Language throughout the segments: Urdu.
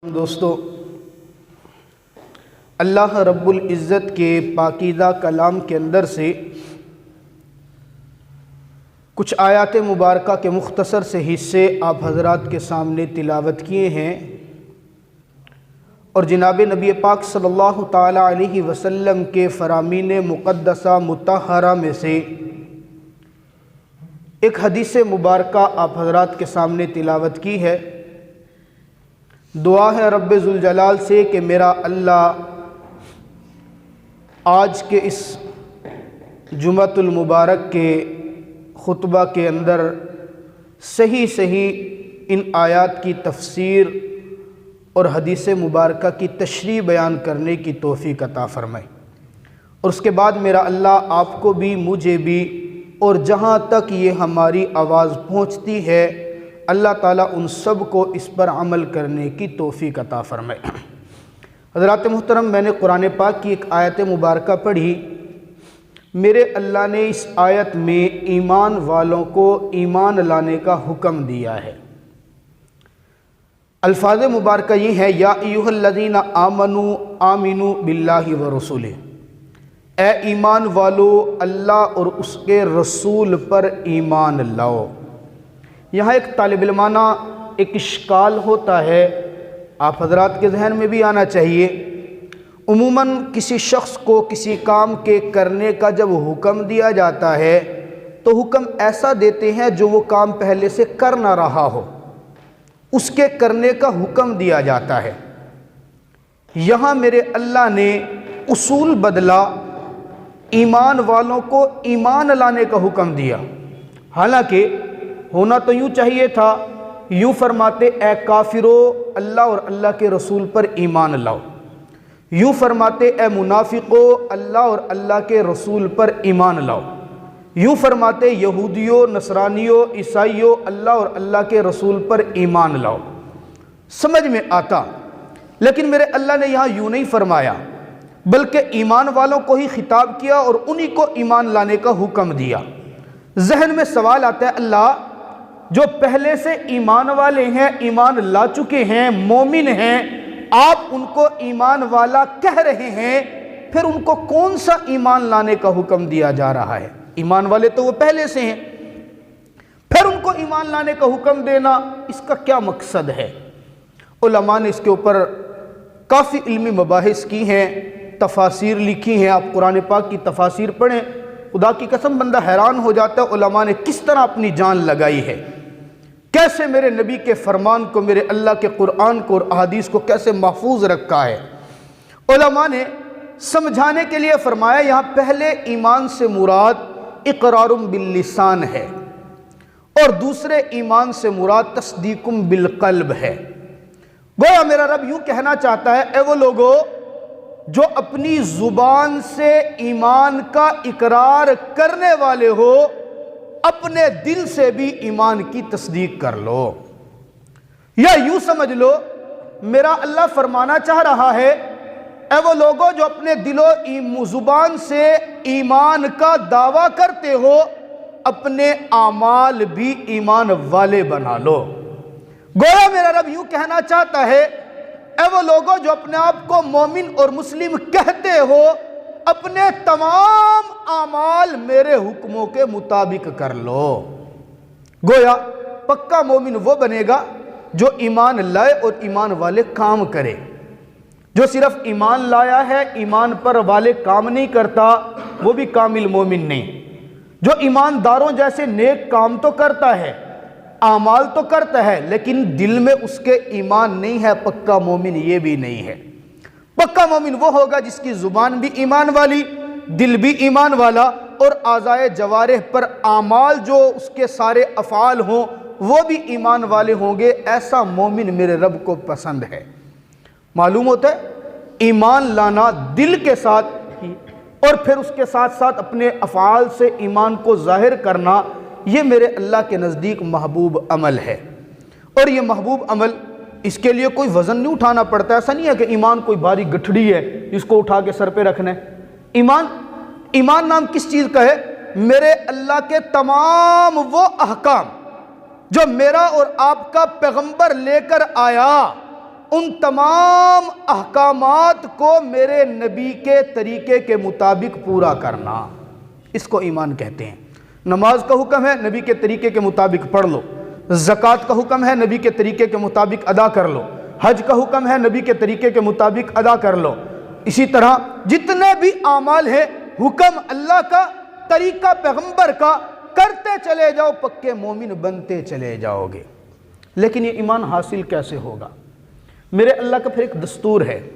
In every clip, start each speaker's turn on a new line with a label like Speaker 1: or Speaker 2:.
Speaker 1: دوستو، اللہ رب العزت کے پاکیزہ کلام کے اندر سے کچھ آیات مبارکہ کے مختصر سے حصے آپ حضرات کے سامنے تلاوت کیے ہیں، اور جناب نبی پاک صلی اللہ تعالی علیہ وسلم کے فرامین مقدسہ مطہرہ میں سے ایک حدیث مبارکہ آپ حضرات کے سامنے تلاوت کی ہے۔ دعا ہے رب ذوالجلال سے کہ میرا اللہ آج کے اس جمعۃ المبارک کے خطبہ کے اندر صحیح ان آیات کی تفسیر اور حدیث مبارکہ کی تشریح بیان کرنے کی توفیق عطا فرمائے، اور اس کے بعد میرا اللہ آپ کو بھی مجھے بھی اور جہاں تک یہ ہماری آواز پہنچتی ہے اللہ تعالیٰ ان سب کو اس پر عمل کرنے کی توفیق عطا فرمائے۔ حضرات محترم، میں نے قرآن پاک کی ایک آیت مبارکہ پڑھی۔ میرے اللہ نے اس آیت میں ایمان والوں کو ایمان لانے کا حکم دیا ہے۔ الفاظ مبارکہ یہ ہے، یا ایھا الذین آمنوا آمنوا باللہ ورسولہ، اے ایمان والو اللہ اور اس کے رسول پر ایمان لاؤ۔ یہاں ایک طالب علمانہ ایک اشکال ہوتا ہے، آپ حضرات کے ذہن میں بھی آنا چاہیے۔ عموماً کسی شخص کو کسی کام کے کرنے کا جب حکم دیا جاتا ہے تو حکم ایسا دیتے ہیں جو وہ کام پہلے سے کر نہ رہا ہو، اس کے کرنے کا حکم دیا جاتا ہے۔ یہاں میرے اللہ نے اصول بدلا، ایمان والوں کو ایمان لانے کا حکم دیا۔ حالانکہ ہونا تو یوں چاہیے تھا، یوں فرماتے اے کافرو اللہ اور اللہ کے رسول پر ایمان لاؤ، یوں فرماتے اے منافقو اللہ اور اللہ کے رسول پر ایمان لاؤ، یوں فرماتے یہودیوں نصرانیوں عیسائیوں اللہ اور اللہ کے رسول پر ایمان لاؤ، سمجھ میں آتا۔ لیکن میرے اللہ نے یہاں یوں نہیں فرمایا، بلکہ ایمان والوں کو ہی خطاب کیا اور انہی کو ایمان لانے کا حکم دیا۔ ذہن میں سوال آتا ہے، اللہ جو پہلے سے ایمان والے ہیں، ایمان لا چکے ہیں، مومن ہیں، آپ ان کو ایمان والا کہہ رہے ہیں، پھر ان کو کون سا ایمان لانے کا حکم دیا جا رہا ہے؟ ایمان والے تو وہ پہلے سے ہیں، پھر ان کو ایمان لانے کا حکم دینا، اس کا کیا مقصد ہے؟ علماء نے اس کے اوپر کافی علمی مباحث کی ہیں، تفاسیر لکھی ہیں۔ آپ قرآن پاک کی تفاسیر پڑھیں، خدا کی قسم بندہ حیران ہو جاتا ہے علماء نے کس طرح اپنی جان لگائی ہے، کیسے میرے نبی کے فرمان کو، میرے اللہ کے قرآن کو اور احادیث کو کیسے محفوظ رکھا ہے۔ علماء نے سمجھانے کے لیے فرمایا، یہاں پہلے ایمان سے مراد اقرار باللسان ہے، اور دوسرے ایمان سے مراد تصدیق بالقلب ہے۔ گویا میرا رب یوں کہنا چاہتا ہے، اے وہ لوگو جو اپنی زبان سے ایمان کا اقرار کرنے والے ہو، اپنے دل سے بھی ایمان کی تصدیق کر لو۔ یا یوں سمجھ لو، میرا اللہ فرمانا چاہ رہا ہے، اے وہ لوگوں جو اپنے دل و زبان سے ایمان کا دعویٰ کرتے ہو، اپنے اعمال بھی ایمان والے بنا لو۔ گویا میرا رب یوں کہنا چاہتا ہے، اے وہ لوگوں جو اپنے آپ کو مومن اور مسلم کہتے ہو، اپنے تمام اعمال میرے حکموں کے مطابق کر لو۔ گویا پکا مومن وہ بنے گا جو ایمان لائے اور ایمان والے کام کرے۔ جو صرف ایمان لایا ہے، ایمان پر والے کام نہیں کرتا، وہ بھی کامل مومن نہیں۔ جو ایمانداروں جیسے نیک کام تو کرتا ہے، اعمال تو کرتا ہے، لیکن دل میں اس کے ایمان نہیں ہے، پکا مومن یہ بھی نہیں ہے۔ پکا مومن وہ ہوگا جس کی زبان بھی ایمان والی، دل بھی ایمان والا، اور اعضائے جوارح پر اعمال جو اس کے سارے افعال ہوں وہ بھی ایمان والے ہوں گے۔ ایسا مومن میرے رب کو پسند ہے۔ معلوم ہوتا ہے ایمان لانا دل کے ساتھ اور پھر اس کے ساتھ ساتھ اپنے افعال سے ایمان کو ظاہر کرنا، یہ میرے اللہ کے نزدیک محبوب عمل ہے۔ اور یہ محبوب عمل، اس کے لیے کوئی وزن نہیں اٹھانا پڑتا۔ ایسا نہیں ہے کہ ایمان کوئی بھاری گٹھڑی ہے جس کو اٹھا کے سر پہ رکھنا ہے۔ ایمان نام کس چیز کا ہے؟ میرے اللہ کے تمام وہ احکام جو میرا اور آپ کا پیغمبر لے کر آیا، ان تمام احکامات کو میرے نبی کے طریقے کے مطابق پورا کرنا، اس کو ایمان کہتے ہیں۔ نماز کا حکم ہے، نبی کے طریقے کے مطابق پڑھ لو۔ زکوٰۃ کا حکم ہے، نبی کے طریقے کے مطابق ادا کر لو۔ حج کا حکم ہے، نبی کے طریقے کے مطابق ادا کر لو۔ اسی طرح جتنے بھی اعمال ہیں، حکم اللہ کا، طریقہ پیغمبر کا، کرتے چلے جاؤ، پکے مومن بنتے چلے جاؤ گے۔ لیکن یہ ایمان حاصل کیسے ہوگا؟ میرے اللہ کا پھر ایک دستور ہے،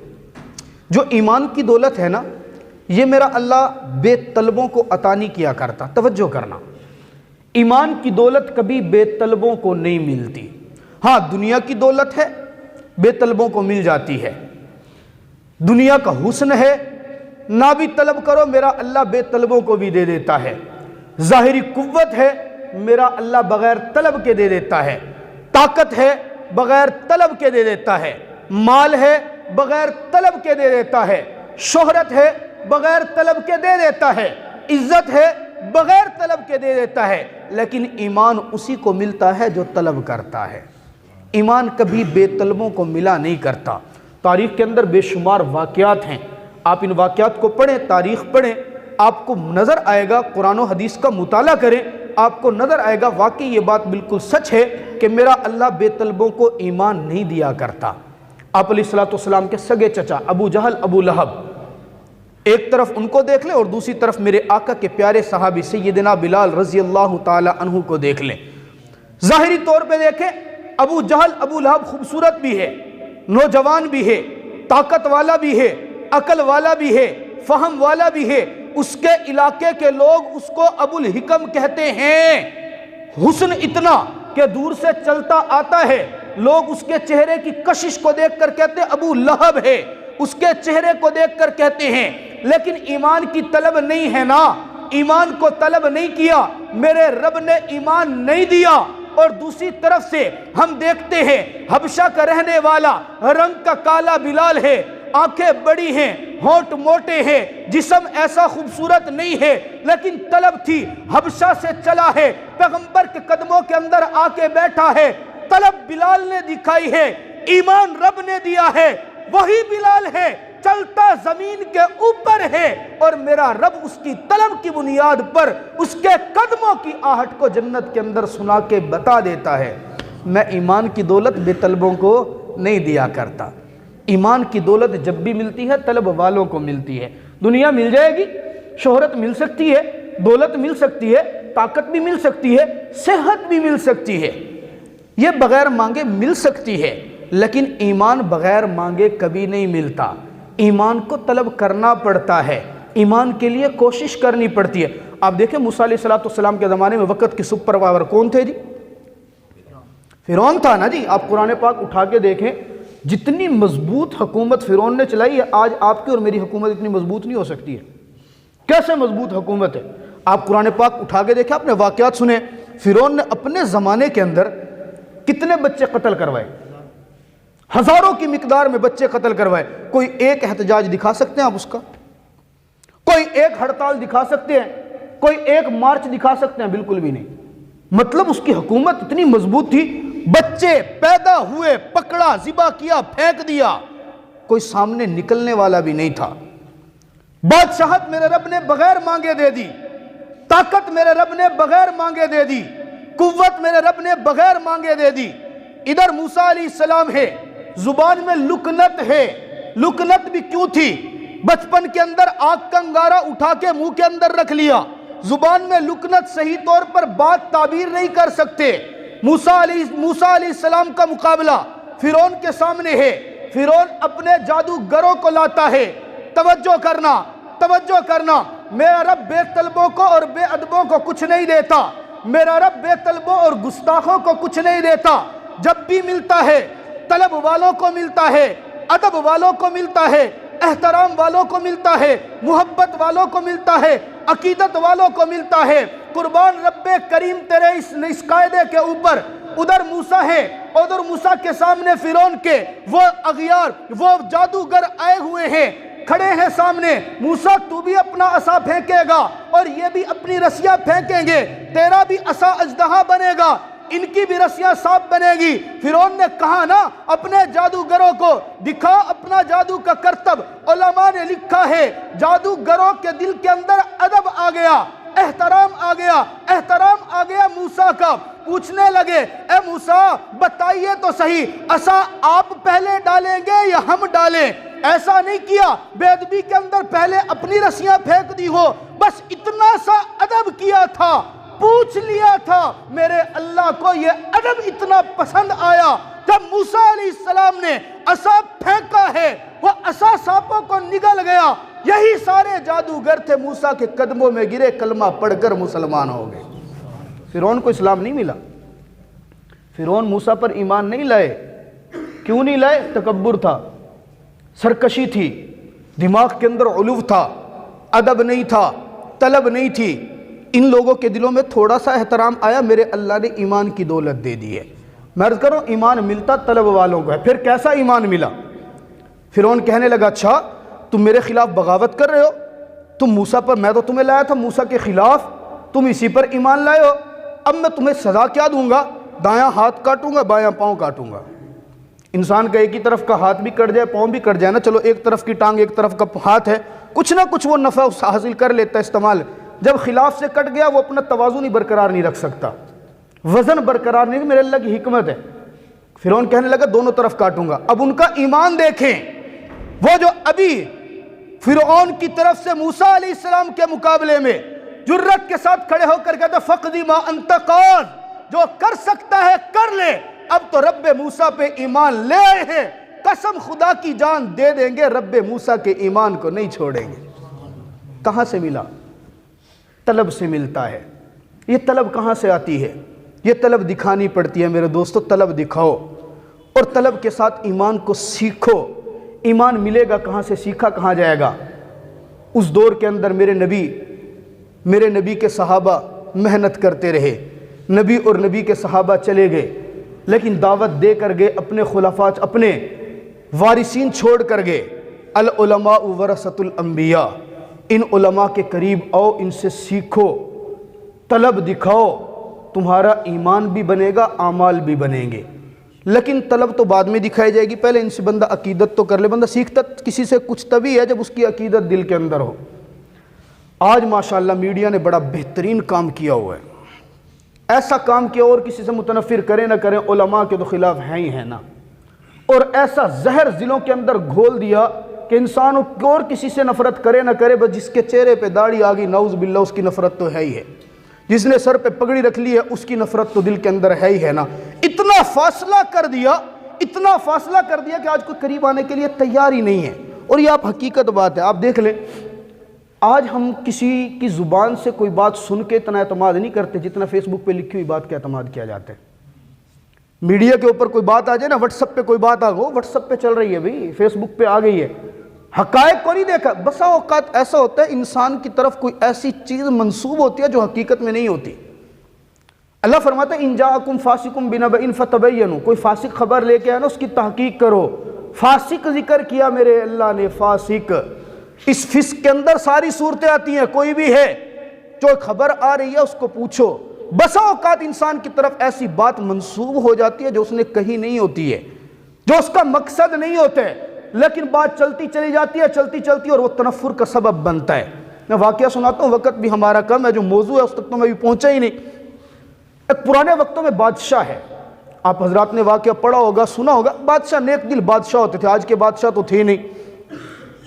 Speaker 1: جو ایمان کی دولت ہے نا، یہ میرا اللہ بے طلبوں کو عطا نہیں کیا کرتا۔ توجہ کرنا، ایمان کی دولت کبھی بے طلبوں کو نہیں ملتی۔ ہاں، دنیا کی دولت ہے، بے طلبوں کو مل جاتی ہے۔ دنیا کا حسن ہے، نہ بھی طلب کرو میرا اللہ بے طلبوں کو بھی دے دیتا ہے۔ ظاہری قوت ہے، میرا اللہ بغیر طلب کے دے دیتا ہے۔ طاقت ہے، بغیر طلب کے دے دیتا ہے۔ مال ہے، بغیر طلب کے دے دیتا ہے۔ شہرت ہے، بغیر طلب کے دے دیتا ہے۔ عزت ہے، بغیر طلب کے دے دیتا ہے۔ لیکن ایمان اسی کو ملتا ہے جو طلب کرتا ہے۔ ایمان کبھی بے طلبوں کو ملا نہیں کرتا۔ تاریخ کے اندر بے شمار واقعات ہیں، آپ ان واقعات کو پڑھیں، تاریخ پڑھیں، آپ کو نظر آئے گا، قرآن و حدیث کا مطالعہ کریں، آپ کو نظر آئے گا واقعی یہ بات بالکل سچ ہے کہ میرا اللہ بے طلبوں کو ایمان نہیں دیا کرتا۔ آپ علیہ السلام کے سگے چچا ابو جہل، ابو لہب، ایک طرف ان کو دیکھ لیں اور دوسری طرف میرے آقا کے پیارے صحابی سیدنا بلال رضی اللہ تعالی عنہ کو دیکھ لیں۔ ظاہری طور پہ دیکھیں، ابو جہل، ابو لہب خوبصورت بھی ہے، نوجوان بھی ہے، طاقت والا بھی ہے، عقل والا بھی ہے، فہم والا بھی ہے۔ اس کے علاقے کے لوگ اس کو ابو الحکم کہتے ہیں۔ حسن اتنا کہ دور سے چلتا آتا ہے، لوگ اس کے چہرے کی کشش کو دیکھ کر کہتے ہیں ابو لہب ہے، اس کے چہرے کو دیکھ کر کہتے ہیں۔ لیکن ایمان کی طلب نہیں ہے نا، ایمان کو طلب نہیں کیا، میرے رب نے ایمان نہیں دیا۔ اور دوسری طرف سے ہم دیکھتے ہیں حبشہ کا رہنے والا، رنگ کا کالا بلال ہے، آنکھیں بڑی ہیں، ہونٹ موٹے ہیں، جسم ایسا خوبصورت نہیں ہے، لیکن طلب تھی، حبشہ سے چلا ہے، پیغمبر کے قدموں کے اندر آ کے بیٹھا ہے۔ طلب بلال نے دکھائی ہے، ایمان رب نے دیا ہے، وہی بلال ہے، چلتا زمین کے اوپر ہے، اور میرا رب اس کی طلب کی بنیاد پر اس کے قدموں کی آہٹ کو جنت کے اندر سنا کے بتا دیتا ہے۔ میں ایمان کی دولت بے طلبوں کو نہیں دیا کرتا۔ ایمان کی دولت جب بھی ملتی ہے طلب والوں کو ملتی ہے۔ دنیا مل جائے گی، شہرت مل سکتی ہے، دولت مل سکتی ہے، طاقت بھی مل سکتی ہے، صحت بھی مل سکتی ہے، یہ بغیر مانگے مل سکتی ہے، لیکن ایمان بغیر مانگے کبھی نہیں ملتا۔ ایمان کو طلب کرنا پڑتا ہے، ایمان کے لیے کوشش کرنی پڑتی ہے۔ آپ دیکھیں موسیٰ علیہ السلام کے زمانے میں وقت کی سپر پاور کون تھے جی؟ فرعون تھا نا جی۔ آپ قرآن پاک اٹھا کے دیکھیں، جتنی مضبوط حکومت فرعون نے چلائی ہے، آج آپ کی اور میری حکومت اتنی مضبوط نہیں ہو سکتی ہے۔ کیسے مضبوط حکومت ہے؟ آپ قرآن پاک اٹھا کے دیکھیں، اپنے واقعات سنیں۔ فرعون نے اپنے زمانے کے اندر کتنے بچے قتل کروائے؟ ہزاروں کی مقدار میں بچے قتل کروائے۔ کوئی ایک احتجاج دکھا سکتے ہیں آپ اس کا؟ کوئی ایک ہڑتال دکھا سکتے ہیں؟ کوئی ایک مارچ دکھا سکتے ہیں؟ بالکل بھی نہیں۔ مطلب اس کی حکومت اتنی مضبوط تھی، بچے پیدا ہوئے، پکڑا، ذبح کیا، پھینک دیا، کوئی سامنے نکلنے والا بھی نہیں تھا۔ بادشاہت میرے رب نے بغیر مانگے دے دی، طاقت میرے رب نے بغیر مانگے دے دی، قوت میرے رب نے بغیر مانگے دے دی۔ ادھر موسیٰ علیہ السلام ہے، زبان میں لکنت ہے۔ لکنت بھی کیوں تھی؟ بچپن کے اندر آگ کا انگارہ اٹھا کے منہ کے اندر رکھ لیا، زبان میں لکنت، صحیح طور پر بات تعبیر نہیں کر سکتے۔ موسیٰ علیہ السلام کا مقابلہ فرعون کے سامنے ہے۔ فرعون اپنے جادوگروں کو لاتا ہے۔ توجہ کرنا، توجہ کرنا، میرا رب بے طلبوں کو اور بے ادبوں کو کچھ نہیں دیتا، میرا رب بے طلبوں اور گستاخوں کو کچھ نہیں دیتا۔ جب بھی ملتا ہے طلب والوں کو ملتا ہے، ادب والوں کو ملتا ہے، احترام والوں کو ملتا ہے، محبت والوں کو ملتا ہے، عقیدت والوں کو ملتا ہے۔ قربان رب کریم تیرے اس قاعدے کے اوپر۔ ادھر موسیٰ ہے، ادھر موسیٰ کے سامنے فرعون کے وہ اغیار، وہ جادوگر آئے ہوئے ہیں، کھڑے ہیں سامنے۔ موسیٰ تو بھی اپنا عصا پھینکے گا اور یہ بھی اپنی رسیاں پھینکیں گے، تیرا بھی عصا اژدہا بنے گا۔ ان کی بھی رسیاں صاف بنے گی۔ فرعون نے کہا نا اپنے جادوگروں کو دکھا اپنا جادو کا کرتب۔ علماء نے لکھا ہے جادوگروں کے دل کے اندر ادب آ گیا، احترام آ گیا، احترام آ گیا موسیٰ کا۔ پوچھنے لگے اے موسیٰ بتائیے تو صحیح، عصا آپ پہلے ڈالیں گے یا ہم ڈالیں؟ ایسا نہیں کیا بے ادبی کے اندر پہلے اپنی رسیاں پھینک دی ہو، بس اتنا سا ادب کیا تھا، پوچھ لیا تھا۔ میرے اللہ کو یہ ادب اتنا پسند آیا، جب موسیٰ علیہ السلام نے عصا پھینکا ہے وہ عصا سانپوں کو نگل گیا۔ یہی سارے جادوگر تھے موسیٰ کے قدموں میں گرے، کلمہ پڑھ کر مسلمان ہو گئے۔ فرعون کو اسلام نہیں ملا، فرعون موسیٰ پر ایمان نہیں لائے۔ کیوں نہیں لائے؟ تکبر تھا، سرکشی تھی، دماغ کے اندر علو تھا، ادب نہیں تھا، طلب نہیں تھی۔ ان لوگوں کے دلوں میں تھوڑا سا احترام آیا، میرے اللہ نے ایمان کی دولت دے دی ہے۔ میں عرض کروں ایمان ملتا طلب والوں کو ہے۔ پھر کیسا ایمان ملا؟ فرعون کہنے لگا اچھا تم میرے خلاف بغاوت کر رہے ہو، تم موسیٰ پر، میں تو تمہیں لایا تھا موسیٰ کے خلاف، تم اسی پر ایمان لائے ہو، اب میں تمہیں سزا کیا دوں گا؟ دایاں ہاتھ کاٹوں گا، بایاں پاؤں کاٹوں گا۔ انسان کا ایک ہی طرف کا ہاتھ بھی کٹ جائے، پاؤں بھی کٹ جائے نا، چلو ایک طرف کی ٹانگ ایک طرف کا ہاتھ ہے، کچھ نہ کچھ وہ نفع حاصل کر لیتا ہے استعمال۔ جب خلاف سے کٹ گیا وہ اپنا توازن ہی برقرار نہیں رکھ سکتا، وزن برقرار نہیں، میرے اللہ کی حکمت ہے۔ فرعون کہنے لگا دونوں طرف کاٹوں گا۔ اب ان کا ایمان دیکھیں، وہ جو ابھی فرعون کی طرف سے موسیٰ علیہ السلام کے مقابلے میں جرت کے ساتھ کھڑے ہو کر کہتا فقدی ما انت قال، جو کر سکتا ہے کر لے، اب تو رب موسیٰ پہ ایمان لے آئے ہیں، قسم خدا کی جان دے دیں گے رب موسیٰ کے ایمان کو نہیں چھوڑیں گے۔ کہاں سے ملا؟ طلب سے ملتا ہے۔ یہ طلب کہاں سے آتی ہے؟ یہ طلب دکھانی پڑتی ہے میرے دوستو، طلب دکھاؤ اور طلب کے ساتھ ایمان کو سیکھو۔ ایمان ملے گا کہاں سے؟ سیکھا کہاں جائے گا؟ اس دور کے اندر میرے نبی کے صحابہ محنت کرتے رہے، نبی اور نبی کے صحابہ چلے گئے، لیکن دعوت دے کر گئے، اپنے خلفاء اپنے وارثین چھوڑ کر گئے۔ العلماء ورثۃ الانبیاء، ان علماء کے قریب آؤ، ان سے سیکھو، طلب دکھاؤ، تمہارا ایمان بھی بنے گا، اعمال بھی بنیں گے۔ لیکن طلب تو بعد میں دکھائی جائے گی، پہلے ان سے بندہ عقیدت تو کر لے۔ بندہ سیکھتا کسی سے کچھ تبھی ہے جب اس کی عقیدت دل کے اندر ہو۔ آج ماشاءاللہ میڈیا نے بڑا بہترین کام کیا ہوا ہے، ایسا کام کیا، اور کسی سے متنفر کریں نہ کریں، علماء کے تو خلاف ہیں ہی ہیں نا، اور ایسا زہر دلوں کے اندر گھول دیا کہ انسان اور کسی سے نفرت کرے نہ کرے، بس جس کے چہرے پہ داڑھی آ گئی نعوذ باللہ اس کی نفرت تو ہے ہی ہے، جس نے سر پہ پگڑی رکھ لی ہے اس کی نفرت تو دل کے اندر ہے ہی ہے نا۔ اتنا فاصلہ کر دیا کہ آج کوئی قریب آنے کے لیے تیار ہی نہیں ہے۔ اور یہ آپ حقیقت بات ہے، آپ دیکھ لیں، آج ہم کسی کی زبان سے کوئی بات سن کے اتنا اعتماد نہیں کرتے جتنا فیس بک پہ لکھی ہوئی بات کے اعتماد کیا جاتا ہے۔ میڈیا کے اوپر کوئی بات آ جائے نا، واٹس ایپ پہ کوئی بات آ گئی، واٹس ایپ پہ چل رہی ہے بھائی، فیس بک پہ آ گئی ہے، حقائق کو نہیں دیکھا۔ بسا اوقات ایسا ہوتا ہے انسان کی طرف کوئی ایسی چیز منسوب ہوتی ہے جو حقیقت میں نہیں ہوتی۔ اللہ فرماتا ہے ان جاءکم فاسق بنبأ فتبینوا، کوئی فاسق خبر لے کے آئے نا اس کی تحقیق کرو۔ فاسق ذکر کیا میرے اللہ نے، فاسق، اس فسق کے اندر ساری صورتیں آتی ہیں، کوئی بھی ہے جو خبر آ رہی ہے اس کو پوچھو۔ بسا اوقات انسان کی طرف ایسی بات منسوب ہو جاتی ہے جو اس نے کہی نہیں ہوتی ہے، جو اس کا مقصد نہیں ہوتا ہے، لیکن بات چلتی چلی جاتی ہے، چلتی اور وہ تنفر کا سبب بنتا ہے۔ میں واقعہ سناتا ہوں، وقت بھی ہمارا کم ہے، جو موضوع ہے اس تک تو میں بھی پہنچا ہی نہیں۔ ایک پرانے وقتوں میں بادشاہ ہے، آپ حضرات نے واقعہ پڑھا ہوگا، سنا ہوگا، بادشاہ نیک دل بادشاہ ہوتے تھے، آج کے بادشاہ تو تھے نہیں۔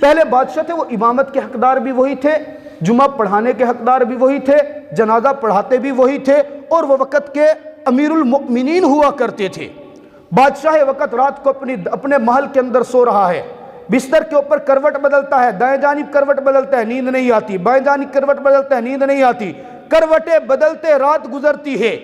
Speaker 1: پہلے بادشاہ تھے، وہ امامت کے حقدار بھی وہی تھے، جمعہ پڑھانے کے حقدار بھی وہی تھے، جنازہ پڑھاتے بھی وہی تھے، اور وہ وقت کے امیر المؤمنین ہوا کرتے تھے۔ بادشاہ وقت رات کو اپنے محل کے اندر سو رہا ہے، بستر کے اوپر کروٹ بدلتا ہے، دائیں جانب کروٹ بدلتا ہے، نیند نہیں آتی، بائیں جانب کروٹ بدلتا ہے، نیند نہیں آتی، کروٹیں بدلتے رات گزرتی ہے۔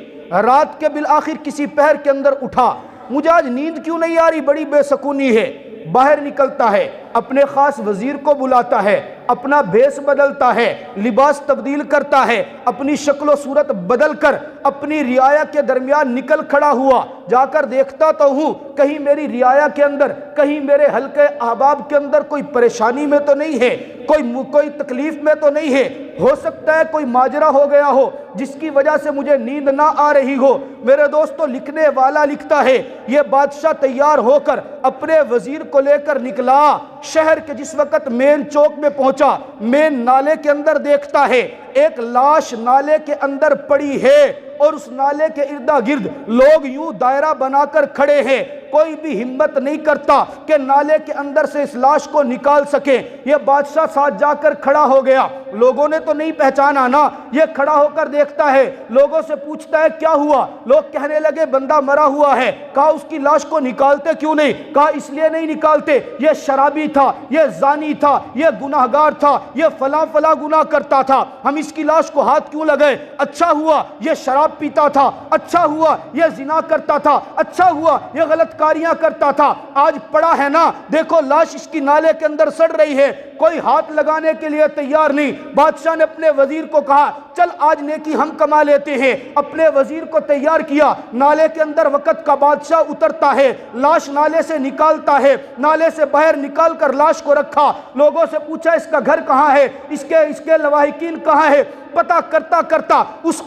Speaker 1: رات کے بالآخر کسی پہر کے اندر اٹھا، مجھے آج نیند کیوں نہیں آ رہی، بڑی بے سکونی ہے، باہر نکلتا ہے، اپنے خاص وزیر کو بلاتا ہے، اپنا بھیس بدلتا ہے، لباس تبدیل کرتا ہے، اپنی شکل و صورت بدل کر اپنی رعایا کے درمیان نکل کھڑا ہوا، جا کر دیکھتا تو ہوں کہیں میری رعایا کے اندر، کہیں میرے حلقے احباب کے اندر کوئی پریشانی میں تو نہیں ہے، کوئی تکلیف میں تو نہیں ہے، ہو سکتا ہے کوئی ماجرا ہو گیا ہو جس کی وجہ سے مجھے نیند نہ آ رہی ہو۔ میرے دوستو، لکھنے والا لکھتا ہے یہ بادشاہ تیار ہو کر اپنے وزیر کو لے کر نکلا، شہر کے جس وقت مین چوک میں پہنچا، مین نالے کے اندر دیکھتا ہے ایک لاش نالے کے اندر پڑی ہے، اور اس نالے کے ارد گرد لوگ یوں دائرہ بنا کر کھڑے ہیں، کوئی بھی ہمت نہیں کرتا کہ نالے کے اندر سے اس لاش کو نکال سکے۔ یہ بادشاہ ساتھ جا کر کھڑا ہو گیا، لوگوں نے تو نہیں پہچانا نا، یہ کھڑا ہو کر دیکھتا ہے، لوگوں سے پوچھتا ہے کیا ہوا، لوگ کہنے لگے بندہ مرا ہوا ہے۔ کہا اس کی لاش کو نکالتے کیوں نہیں؟ کہا اس لیے نہیں نکالتے، یہ شرابی تھا، یہ زانی تھا، یہ گناہگار تھا، یہ فلاں فلاں گناہ کرتا تھا، ہم اس کی لاش کو ہاتھ کیوں لگائے؟ اچھا ہوا یہ شراب پیتا تھا، اچھا ہوا یہ زنا کرتا تھا، اچھا ہوا یہ غلط کاریاں کرتا تھا، آج پڑا ہے نا، دیکھو لاش اس کی نالے کے اندر سڑ رہی ہے، کوئی ہاتھ لگانے کے لیے تیار نہیں۔ بادشاہ نے اپنے وزیر کو کہا چل آج نیکی ہم کما لیتے ہیں، اپنے وزیر کو تیار کیا، نالے کے اندر وقت کا بادشاہ اترتا ہے، لاش نالے سے نکالتا ہے، نالے سے باہر نکال کر لاش کو رکھا، لوگوں سے پوچھا اس کا گھر کہاں ہے، اس کے لواحقین کہاں ہے، پتہ کرتا کرتا اس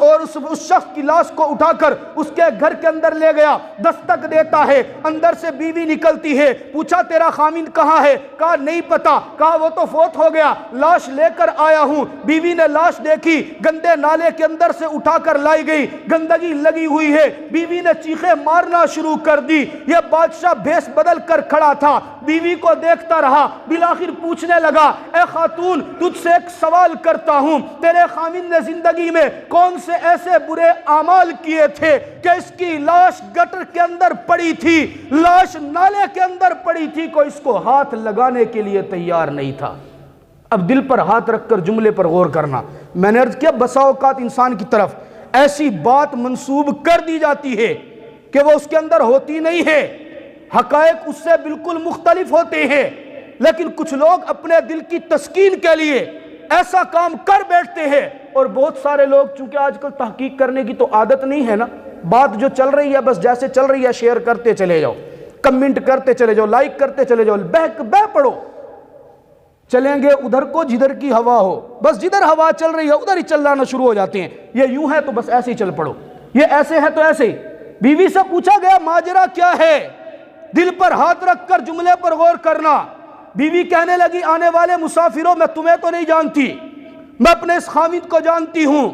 Speaker 1: شخص کی لاش کو اٹھا کر اس کے گھر کے اندر لے گیا، دستک دیتا ہے، اندر سے بیوی نکلتی ہے، پوچھا تیرا خامند کہاں ہے؟ کہا نہیں پتا، کہا وہ تو فوت ہو گیا، لاش لے کر آیا ہوں۔ بیوی نے لاش دیکھی، گندے نالے کے اندر سے اٹھا کر لائی گئی، گندگی لگی ہوئی ہے، بیوی نے چیخیں مارنا شروع کر دی۔ یہ بادشاہ بھیس بدل کر کھڑا تھا، بیوی کو دیکھتا رہا، بالآخر پوچھنے لگا اے خاتون تجھ سے ایک سوال کرتا ہوں، تیرے خامند نے زندگی میں کون سے ایسے برے اعمال کیے تھے کہ اس کی لاش گٹر کے اندر پڑی تھی، لاش نالے کے اندر پڑی تھی، کوئی اس کو ہاتھ لگانے کے لیے تیار نہیں تھا۔ اب دل پر ہاتھ رکھ کر جملے پر غور کرنا، میں نے عرض کیا بسا اوقات انسان کی طرف ایسی بات منسوب کر دی جاتی ہے کہ وہ اس کے اندر ہوتی نہیں ہے، حقائق اس سے بالکل مختلف ہوتے ہیں، لیکن کچھ لوگ اپنے دل کی تسکین کے لیے ایسا کام کر بیٹھتے ہیں، اور بہت سارے لوگ چونکہ آج کل تحقیق کرنے کی تو عادت نہیں ہے نا، بات جو چل رہی ہے بس جیسے چل رہی ہے شیئر کرتے چلے جاؤ، کمنٹ کرتے چلے جاؤ، لائک کرتے چلے جاؤ، بہ پڑو، چلیں گے ادھر کو جدھر کی ہوا ہو، بس جدھر ہوا چل رہی ہے ادھر ہی چلانا شروع ہو جاتے ہیں، یہ یوں ہے تو بس ایسے ہی چل پڑو، یہ ایسے ہے تو ایسے ہی۔ بیوی سے پوچھا گیا ماجرا کیا ہے، دل پر ہاتھ رکھ کر جملے پر غور کرنا۔ بیوی کہنے لگی آنے والے مسافروں میں تمہیں تو نہیں جانتی، میں اپنے اس خامد کو جانتی ہوں،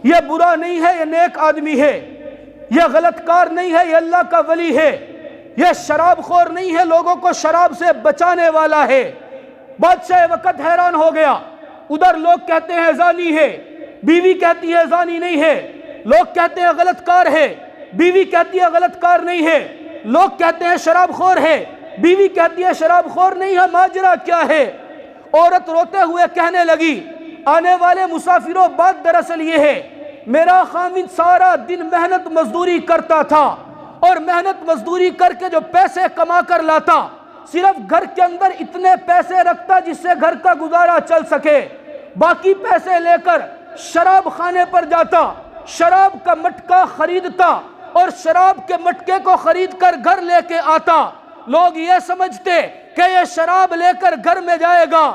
Speaker 1: یہ برا نہیں ہے، یہ نیک آدمی ہے، یہ غلط کار نہیں ہے، یہ اللہ کا ولی ہے، یہ شراب خور نہیں ہے، لوگوں کو شراب سے بچانے والا ہے۔ بادشاہ وقت حیران ہو گیا، ادھر لوگ کہتے ہیں زانی ہے، بیوی کہتی ہے زانی نہیں ہے، لوگ کہتے ہیں غلط کار ہے، بیوی کہتی ہے غلط کار نہیں ہے، لوگ کہتے ہیں شراب خور ہے، بیوی کہتی ہے شراب خور نہیں ہے، ماجرا کیا ہے؟ عورت روتے ہوئے کہنے لگی آنے والے مسافروں بات دراصل یہ ہے، میرا خامد سارا دن محنت مزدوری کرتا تھا، اور محنت مزدوری کر کے جو پیسے کما کر لاتا صرف گھر کے اندر اتنے پیسے رکھتا جس سے گھر کا گزارا چل سکے، باقی پیسے لے کر شراب خانے پر جاتا، شراب کا مٹکا خریدتا اور شراب کے مٹکے کو خرید کر گھر لے کے آتا۔ لوگ یہ سمجھتے کہ یہ شراب لے کر گھر میں جائے گا،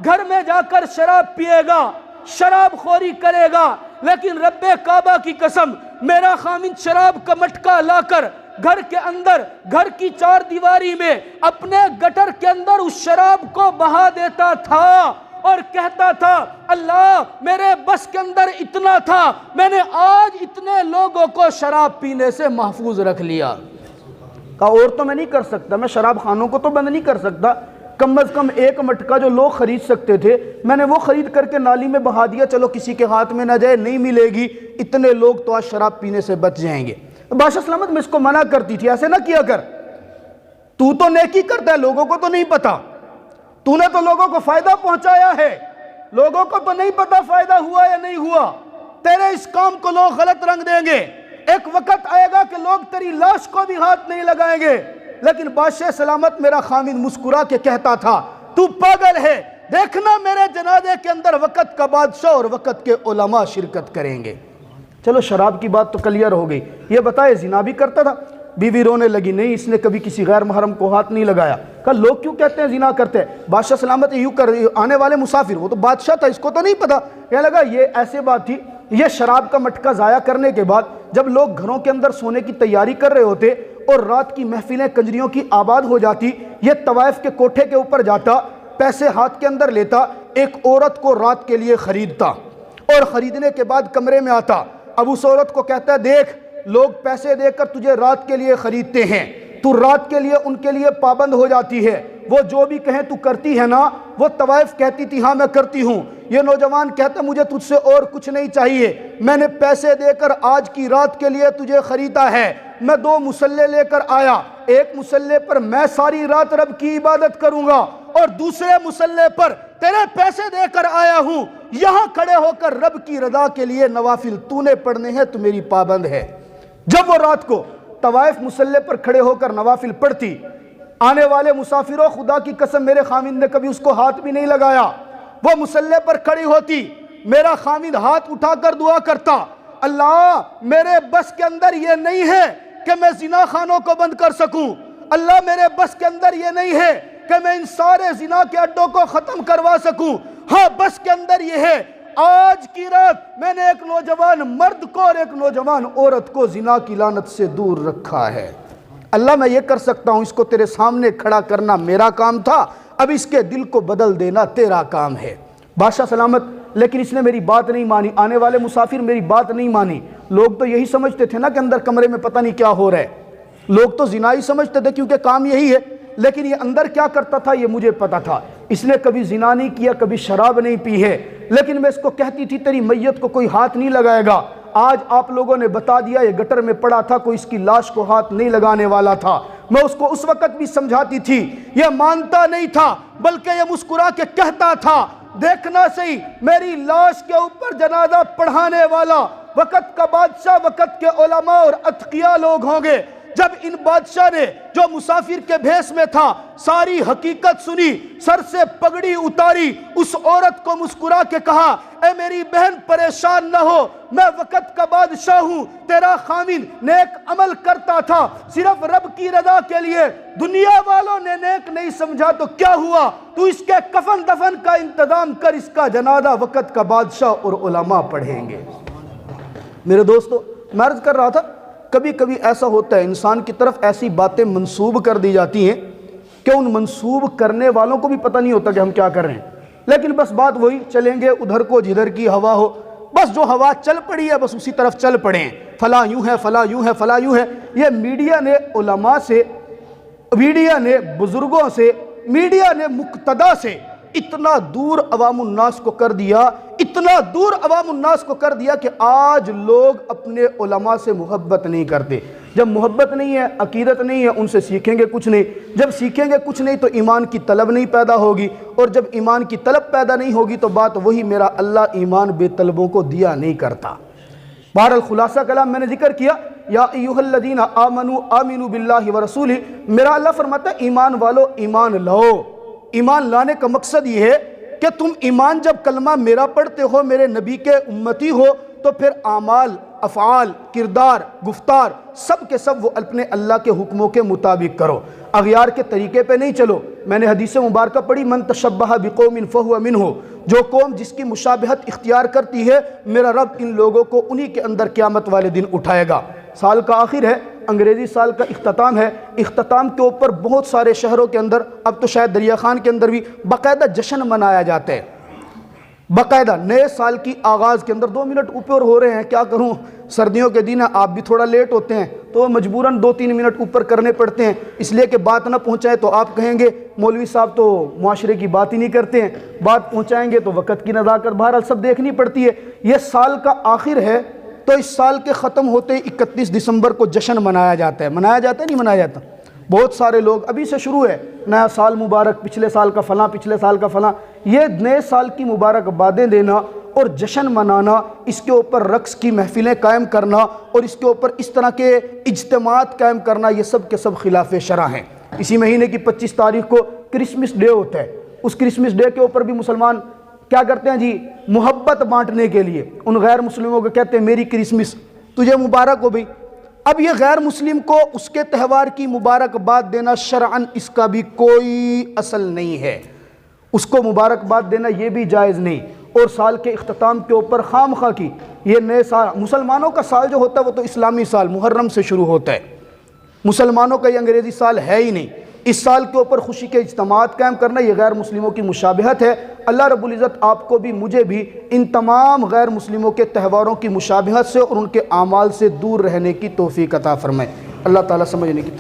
Speaker 1: گھر میں جا کر شراب پیے گا، شراب خوری کرے گا، لیکن رب کعبہ کی قسم میرا خامد شراب کا مٹکا لا کر گھر کے اندر، گھر کی چار دیواری میں اپنے گٹر کے اندر اس شراب کو بہا دیتا تھا، اور کہتا تھا اللہ میرے بس کے اندر اتنا تھا، میں نے آج اتنے لوگوں کو شراب پینے سے محفوظ رکھ لیا۔ کہا اور تو میں نہیں کر سکتا، میں شراب خانوں کو تو بند نہیں کر سکتا، کم از کم ایک مٹکا جو لوگ خرید سکتے تھے میں نے وہ خرید کر کے نالی میں بہا دیا، چلو کسی کے ہاتھ میں نہ جائے، نہیں ملے گی، اتنے لوگ تو آج شراب پینے سے بچ جائیں گے۔ بادشاہ سلامت میں اس کو منع کرتی تھی ایسے نہ کیا کر، تو نیکی کرتا ہے لوگوں کو تو نہیں پتا، تو نے تو لوگوں کو فائدہ پہنچایا ہے، لوگوں کو تو نہیں پتا فائدہ ہوا یا نہیں ہوا، تیرے اس کام کو لوگ غلط رنگ دیں گے، ایک وقت آئے گا کہ لوگ تیری لاش کو بھی ہاتھ نہیں لگائیں گے۔ لیکن بادشاہ سلامت میرا خامد مسکرا کے کہتا تھا تو پاگل ہے، دیکھنا میرے جنازے کے اندر وقت کا بادشاہ اور وقت کے علماء شرکت کریں گے۔ چلو شراب کی بات تو کلیئر ہو گئی، یہ بتائے زنا بھی کرتا تھا؟ بیوی رونے لگی، نہیں اس نے کبھی کسی غیر محرم کو ہاتھ نہیں لگایا۔ کہا لوگ کیوں کہتے ہیں زنا کرتے ہیں؟ بادشاہ سلامت یوں کر، آنے والے مسافر، وہ تو بادشاہ تھا، اس کو تو نہیں پتا۔ کہنے لگا یہ ایسے بات تھی، یہ شراب کا مٹکا ضائع کرنے کے بعد جب لوگ گھروں کے اندر سونے کی تیاری کر رہے ہوتے اور رات کی محفلیں کنجریوں کی آباد ہو جاتی، یہ طوائف کے کوٹھے کے اوپر جاتا، پیسے ہاتھ کے اندر لیتا، ایک عورت کو رات کے لیے خریدتا اور خریدنے کے بعد کمرے میں آتا، اب اس عورت کو کہتا ہے دیکھ لوگ پیسے دے کر تجھے رات کے لیے خریدتے ہیں، تو رات کے لیے ان کے لیے پابند ہو جاتی ہے، وہ جو بھی کہیں تو کرتی ہے نا؟ وہ طوائف کہتی تھی ہاں میں کرتی ہوں۔ یہ نوجوان کہتا مجھے تجھ سے اور کچھ نہیں چاہیے، میں نے پیسے دے کر آج کی رات کے لیے تجھے خریدا ہے، میں 2 مصلے لے کر آیا، ایک مصلے پر میں ساری رات رب کی عبادت کروں گا اور دوسرے مصلے پر تیرے پیسے دے کر آیا ہوں، یہاں کھڑے ہو کر رب کی رضا کے لیے نوافل تو نے پڑھنے ہیں، تو میری پابند ہے۔ جب وہ رات کو طوائف مصلے پر کھڑے ہو کر نوافل پڑھتی، آنے والے مسافروں خدا کی قسم میرے خامند نے کبھی اس کو ہاتھ بھی نہیں لگایا، وہ مصلے پر کھڑی ہوتی، میرا خامند ہاتھ اٹھا کر دعا کرتا، اللہ میرے بس کے اندر یہ نہیں ہے کہ میں زنا خانوں کو بند کر سکوں، اللہ میرے بس کے اندر یہ نہیں ہے کہ میں ان سارے زنا کے اڈوں کو ختم کروا سکوں، ہاں بس کے اندر یہ ہے آج کی رات میں نے ایک نوجوان مرد کو اور ایک نوجوان عورت کو زنا کی لعنت سے دور رکھا ہے، اللہ میں یہ کر سکتا ہوں، اس کو تیرے سامنے کھڑا کرنا میرا کام تھا، اب اس کے دل کو بدل دینا تیرا کام ہے۔ بادشاہ سلامت، لیکن اس نے میری بات نہیں مانی، آنے والے مسافر میری بات نہیں مانی۔ لوگ تو یہی سمجھتے تھے نا کہ اندر کمرے میں پتہ نہیں کیا ہو رہا ہے، لوگ تو زنا ہی سمجھتے تھے کیونکہ کام یہی ہے، لیکن یہ اندر کیا کرتا تھا یہ مجھے پتا تھا۔ اس نے کبھی زنا نہیں کیا، کبھی شراب نہیں پی ہے، لیکن میں اس کو کہتی تھی تیری میت کو کوئی ہاتھ نہیں لگائے گا، آج آپ لوگوں نے بتا دیا یہ گٹر میں پڑا تھا، کوئی اس کی لاش کو ہاتھ نہیں لگانے والا تھا۔ میں اس کو اس وقت بھی سمجھاتی تھی، یہ مانتا نہیں تھا بلکہ یہ مسکرا کے کہتا تھا دیکھنا صحیح میری لاش کے اوپر جنازہ پڑھانے والا وقت کا بادشاہ، وقت کے علماء اور اتقیاء لوگ ہوں گے۔ جب ان بادشاہ نے جو مسافر کے بھیس میں تھا ساری حقیقت سنی، سر سے پگڑی اتاری، اس عورت کو مسکرا کے کہا اے میری بہن پریشان نہ ہو، میں وقت کا بادشاہ ہوں، تیرا خامند نیک عمل کرتا تھا صرف رب کی رضا کے لیے، دنیا والوں نے نیک نہیں سمجھا تو کیا ہوا، تو اس کے کفن دفن کا انتظام کر، اس کا جنازہ وقت کا بادشاہ اور علماء پڑھیں گے۔ میرے دوستو میں عرض کر رہا تھا کبھی کبھی ایسا ہوتا ہے انسان کی طرف ایسی باتیں منسوب کر دی جاتی ہیں کہ ان منسوب کرنے والوں کو بھی پتہ نہیں ہوتا کہ ہم کیا کر رہے ہیں، لیکن بس بات وہی چلیں گے ادھر کو جدھر کی ہوا ہو، بس جو ہوا چل پڑی ہے بس اسی طرف چل پڑیں، فلاں یوں ہے فلاں یوں ہے فلاں یوں ہے۔ یہ میڈیا نے علماء سے، میڈیا نے بزرگوں سے، میڈیا نے مقتدا سے اتنا دور عوام الناس کو کر دیا، اتنا دور عوام الناس کو کر دیا کہ آج لوگ اپنے علماء سے محبت نہیں کرتے۔ جب محبت نہیں ہے، عقیدت نہیں ہے، ان سے سیکھیں گے کچھ نہیں، جب سیکھیں گے کچھ نہیں تو ایمان کی طلب نہیں پیدا ہوگی، اور جب ایمان کی طلب پیدا نہیں ہوگی تو بات وہی میرا اللہ ایمان بے طلبوں کو دیا نہیں کرتا۔ بہرحال خلاصہ کلام میں نے ذکر کیا، یا ایھا الذین آمنوا آمنوا باللہ ورسولہ، میرا اللہ فرماتا ہے ایمان والو ایمان لاؤ۔ ایمان لانے کا مقصد یہ ہے کہ تم ایمان جب کلمہ میرا پڑھتے ہو، میرے نبی کے امتی ہو، تو پھر اعمال، افعال، کردار، گفتار سب کے سب وہ اپنے اللہ کے حکموں کے مطابق کرو، اغیار کے طریقے پہ نہیں چلو۔ میں نے حدیث مبارکہ پڑھی من تشبہ بقوم فہو منہ، جو قوم جس کی مشابہت اختیار کرتی ہے میرا رب ان لوگوں کو انہی کے اندر قیامت والے دن اٹھائے گا۔ سال کا آخر ہے، انگریزی سال کا اختتام ہے، اختتام کے اوپر بہت سارے شہروں کے اندر، اب تو شاید دریا خان کے اندر بھی باقاعدہ جشن منایا جاتا ہے، باقاعدہ نئے سال کی آغاز کے اندر۔ 2 منٹ اوپر ہو رہے ہیں، کیا کروں، سردیوں کے دن آپ بھی تھوڑا لیٹ ہوتے ہیں تو مجبوراً 2-3 منٹ اوپر کرنے پڑتے ہیں، اس لیے کہ بات نہ پہنچائے تو آپ کہیں گے مولوی صاحب تو معاشرے کی بات ہی نہیں کرتے ہیں، بات پہنچائیں گے تو وقت کی نزاکت بہرحال سب دیکھنی پڑتی ہے۔ یہ سال کا آخر ہے تو اس سال کے ختم ہوتے 31 دسمبر کو جشن منایا جاتا ہے، منایا جاتا ہے نہیں منایا جاتا؟ بہت سارے لوگ ابھی سے شروع ہے، نیا سال مبارک، پچھلے سال کا فلاں، پچھلے سال کا فلاں، یہ نئے سال کی مبارکبادیں دینا اور جشن منانا، اس کے اوپر رقص کی محفلیں قائم کرنا اور اس کے اوپر اس طرح کے اجتماعات قائم کرنا، یہ سب کے سب خلاف شرع ہیں۔ اسی مہینے کی 25 تاریخ کو کرسمس ڈے ہوتا ہے، اس کرسمس ڈے کے اوپر بھی مسلمان کیا کرتے ہیں جی؟ محبت بانٹنے کے لیے ان غیر مسلموں کو کہتے ہیں میری کرسمس تجھے مبارک ہو بھئی۔ اب یہ غیر مسلم کو اس کے تہوار کی مبارکباد دینا شرعاً اس کا بھی کوئی اصل نہیں ہے، اس کو مبارکباد دینا یہ بھی جائز نہیں۔ اور سال کے اختتام کے اوپر خام خواہ کی یہ نئے سال، مسلمانوں کا سال جو ہوتا ہے وہ تو اسلامی سال محرم سے شروع ہوتا ہے، مسلمانوں کا یہ انگریزی سال ہے ہی نہیں۔ اس سال کے اوپر خوشی کے اجتماعات قائم کرنا یہ غیر مسلموں کی مشابہت ہے۔ اللہ رب العزت آپ کو بھی مجھے بھی ان تمام غیر مسلموں کے تہواروں کی مشابہت سے اور ان کے اعمال سے دور رہنے کی توفیق عطا فرمائے۔ اللہ تعالیٰ سمجھنے کی